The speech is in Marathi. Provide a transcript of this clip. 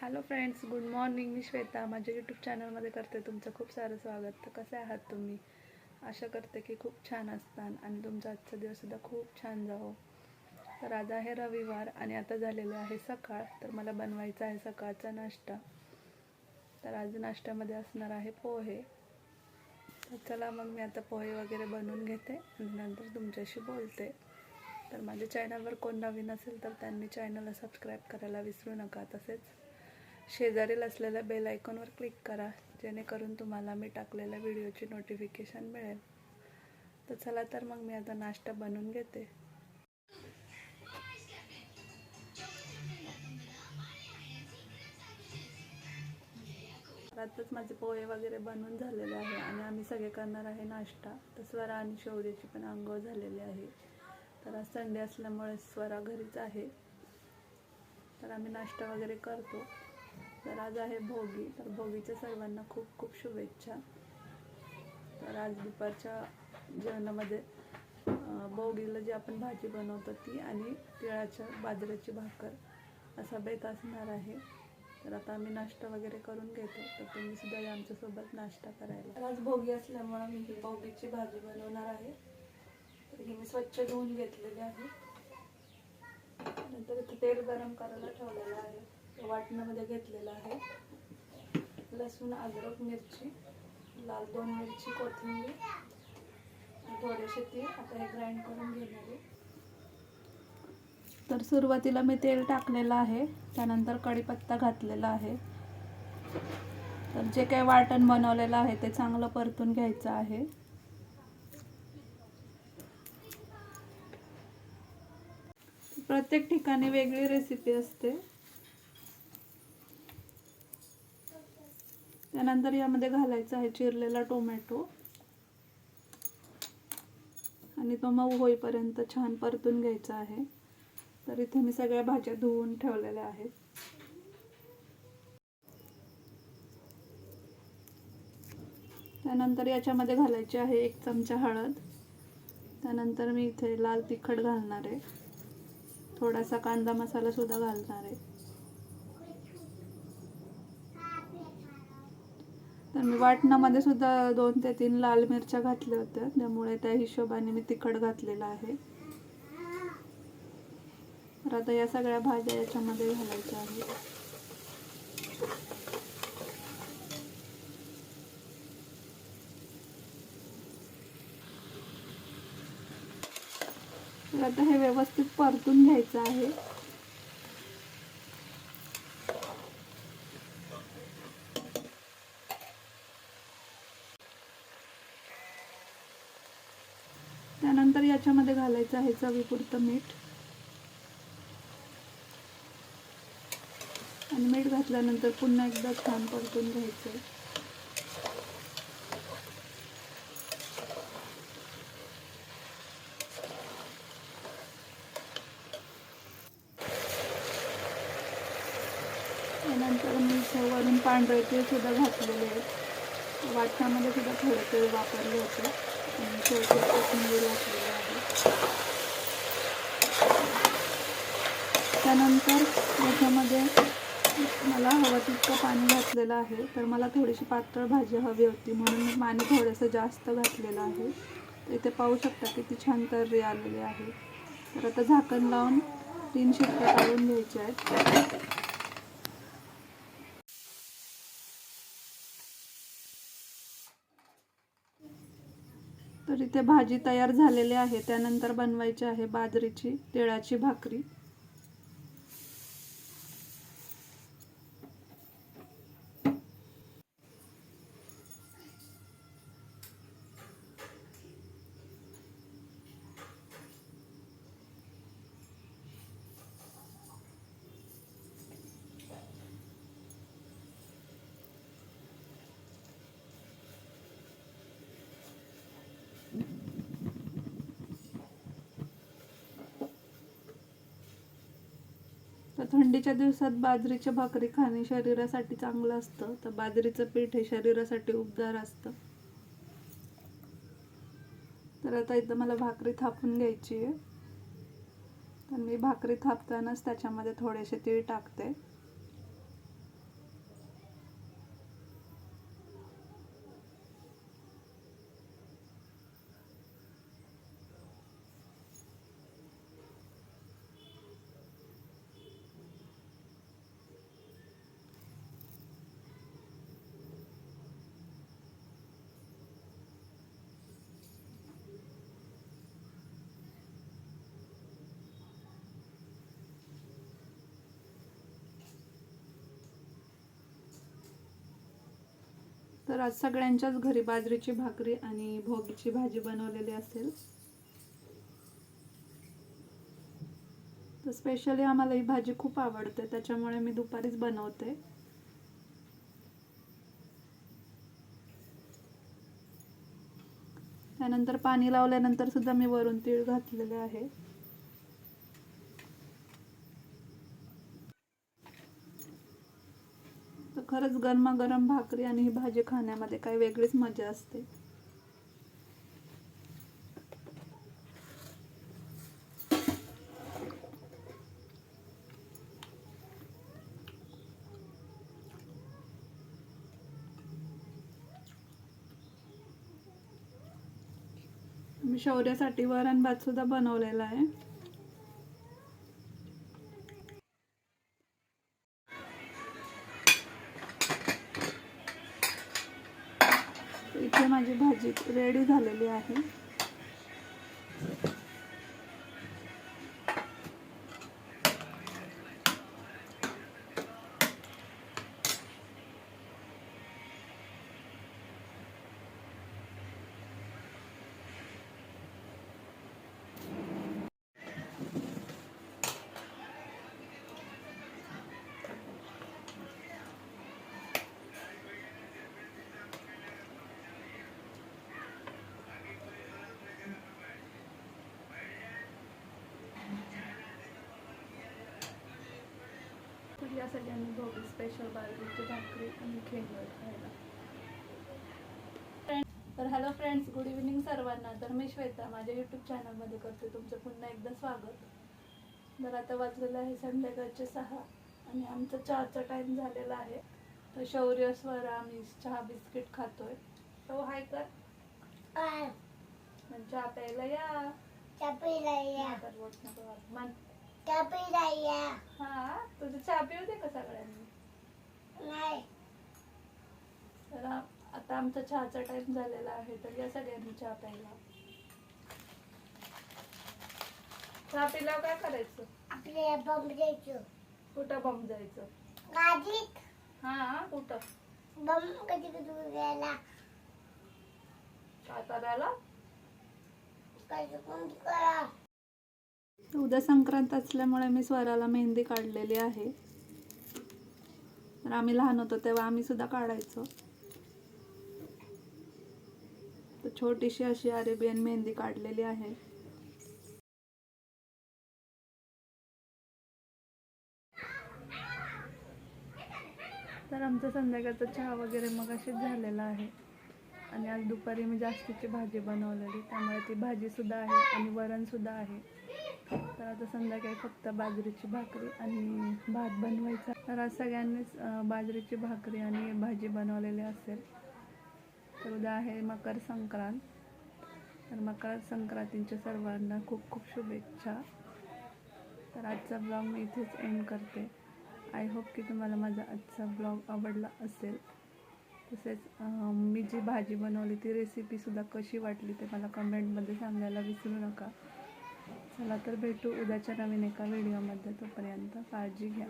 Hello friends, good morning. मी श्वेता माझ्या यूट्यूब चॅनलमध्ये करते तुमचं खूप सारं स्वागत. तर कसे आहात तुम्ही? आशा करते की खूप छान असतात आणि तुमचा आजचा दिवससुद्धा खूप छान जावो. तर आज आहे रविवार आणि आता झालेले आहे सकाळ. तर मला बनवायचा आहे सकाळचा नाश्ता. तर आज नाश्त्यामध्ये असणार आहे पोहे. तर चला मग मी आता पोहे वगैरे बनवून घेते आणि नंतर तुमच्याशी बोलते. तर माझ्या चॅनलवर कोण नवीन असेल तर त्यांनी चॅनलला सबस्क्राईब करायला विसरू नका. तसेच शेजारील असलेल्या बेल आयकॉनवर क्लिक करा, जेणेकरून तुम्हाला मी टाकलेल्या व्हिडिओची नोटिफिकेशन मिळेल. तर चला तर मग मी आता नाश्ता बनवून घेते. आताच माझे पोहे वगैरे बनवून झालेले आहे आणि आम्ही सगळे करणार आहे नाश्ता. तर स्वरा आणि शौर्याची पण आंघोळ झालेली आहे. तर आज संडे असल्यामुळे स्वरा घरीच आहे. तर आम्ही नाश्ता वगैरे करतो. तर आज आहे भोगी. तर भोगीच्या सर्वांना खूप खूप शुभेच्छा. तर आज दुपारच्या जेवणामध्ये भोगीला जी आपण भाजी बनवतो ती आणि तिळाच्या बाजरीची भाकर असा बेत असणार आहे. तर आता आम्ही नाश्ता वगैरे करून घेतो. तर तुम्ही सुद्धा या आमच्यासोबत नाश्ता करायला. तर आज भोगी असल्यामुळे मी ही भोगीची भाजी बनवणार आहे. तर ही मी स्वच्छ धुवून घेतलेली आहे. नंतर इथे तेल गरम करायला ठेवलेलं आहे. वाटणामध्ये घेतलेलं आहे लसूण, अद्रक, मिरची, लाल 2 मिरची, कोथिंबीर, थोडेसे तीळ. आता हे ग्राइंड करून घेणार आहे. तर सुरुवातीला मी तेल टाकलेलं आहे, त्यानंतर कढीपत्ता घातलेला आहे. तर जे काही वाटण बनवलेलं आहे ते चांगलं परतून घ्यायचं आहे. प्रत्येक ठिकाणी वेगळी रेसिपी असते. त्यानंतर यामध्ये घालायचा आहे चिरलेला टोमॅटो आणि तो मऊ होईपर्यंत छान परतून घ्यायचा आहे. तर इथे मी सगळ्या भाज्या धुवून ठेवलेल्या आहेत. त्यानंतर याच्यामध्ये घालायची आहे 1 चमचा हळद. त्यानंतर मी इथे लाल तिखट घालणार आहे. थोडासा कांदा मसाला सुद्धा घालणार आहे. तर मी वाटणामध्ये सुद्धा 2 ते 3 लाल मिरच्या घातल्या होत्या, त्यामुळे त्या हिशोबाने मी तिखट घातलेलं आहे. तर आता या सगळ्या भाज्या याच्यामध्ये घालायच्या आहेत. तर आता हे व्यवस्थित परतून घ्यायचं आहे. त्यानंतर याच्यामध्ये घालायचं आहे चवीपुरतं मीठ. आणि मीठ घातल्यानंतर पुन्हा एकदा छान परतून घ्यायचं. त्यानंतर मी वरून पांढरे तीळ सुद्धा घातलेले आहेत. वाटणामध्ये सुद्धा थोडं तेल वापरले होते आणि थोडं कोथिंबीर घातलेली आहे. त्यानंतर याच्यामध्ये मला हवं तितकं पाणी घातलेलं आहे. तर मला थोडीशी पातळ भाजी हवी होती म्हणून मी पाणी थोडंसं जास्त घातलेलं आहे. तर इथे पाहू शकता किती छान तर्री आलेली आहे. तर आता झाकण लावून 3 शिट्ट्या काढून घ्यायच्या आहेत. तर इथे भाजी तयार झालेली आहे. त्यानंतर बनवायची आहे बाजरीची तिळाची भाकरी. तर थंडीच्या दिवसात बाजरीच्या भाकरी खाणे शरीरासाठी चांगलं असतं. तर बाजरीचं पीठ हे शरीरासाठी उबदार असतं. तर आता इथं मला भाकरी थापून घ्यायची आहे. तर मी भाकरी थापतानाच त्याच्यामध्ये थोडेसे तीळ टाकते. तर आज सगळ्यांच्याच घरी बाजरीची भाकरी आणि भोगीची भाजी बनवलेली असेल. तर स्पेशली आम्हाला ही भाजी खूप आवडते, त्याच्यामुळे मी दुपारीच बनवते. त्यानंतर पाणी लावल्यानंतर सुद्धा मी वरून तीळ घातलेले आहे. तर खरंच गरमागरम भाकरी आणि ही भाजी खाण्यामध्ये काही वेगळीच मजा असते. मी शौर्यासाठी वरण भात सुद्धा बनवलेला आहे. इथे माझी भाजी रेडी झालेली आहे. या सगळ्यांनी भोगी स्पेशल बाजरीची भाकरी आणि खेळवर खायला. तर हॅलो फ्रेंड्स, गुड इव्हिनिंग सर्वांना. तर मी श्वेता माझ्या यूट्यूब चॅनलमध्ये करते तुमचं पुन्हा एकदा स्वागत. तर आता वाजलेलं आहे संध्याकाळचे 6 आणि आमचा चहाचा टाइम झालेला आहे. तर शौर्य स्वर आम्ही चहा बिस्किट खातोय. तो हाय कर, चहा प्यायला या. हा, तुझं चहा पिऊ दे का सगळ्यांनी? नाही. तर आता आमचा चहाचा टाइम झालेला आहे, तर या सगळ्यांनी चहा प्यायला. चहा पिल्यावर काय करायचं? आपल्याला बंब जायचं. कुठं बंब जायचं? गाडीत. हा, कुठं बंब? कधी करायला? काय करायला? उद्या संक्रांत असल्यामुळे मी स्वराला मेहंदी काढलेली आहे. तर आम्ही लहान होतो तेव्हा आम्ही सुद्धा काढायचो. तर छोटीशी अशी अरेबियन मेहंदी काढलेली आहे. तर आमचा संध्याकाळचा चहा वगैरे मग अशीच झालेला आहे. आणि आज दुपारी मी जास्तीची भाजी बनवलेली, त्यामुळे ती भाजीसुद्धा आहे आणि वरणसुद्धा आहे. तर आता संध्याकाळी फक्त बाजरीची भाकरी आणि भात बनवायचा. तर आज सगळ्यांनीच बाजरीची भाकरी आणि भाजी बनवलेली असेल. तर उद्या आहे मकर संक्रांत. तर मकर संक्रांतीच्या सर्वांना खूप खूप शुभेच्छा. तर आजचा ब्लॉग मी इथेच एंड करते. आय होप की तुम्हाला माझा आजचा ब्लॉग आवडला असेल. तसेच मी जी भाजी बनवली ती रेसिपीसुद्धा कशी वाटली ते मला कमेंटमध्ये सांगायला विसरू नका. चला तर भेटू उद्याच्या नवीन एका व्हिडिओमध्ये. तोपर्यंत काळजी घ्या.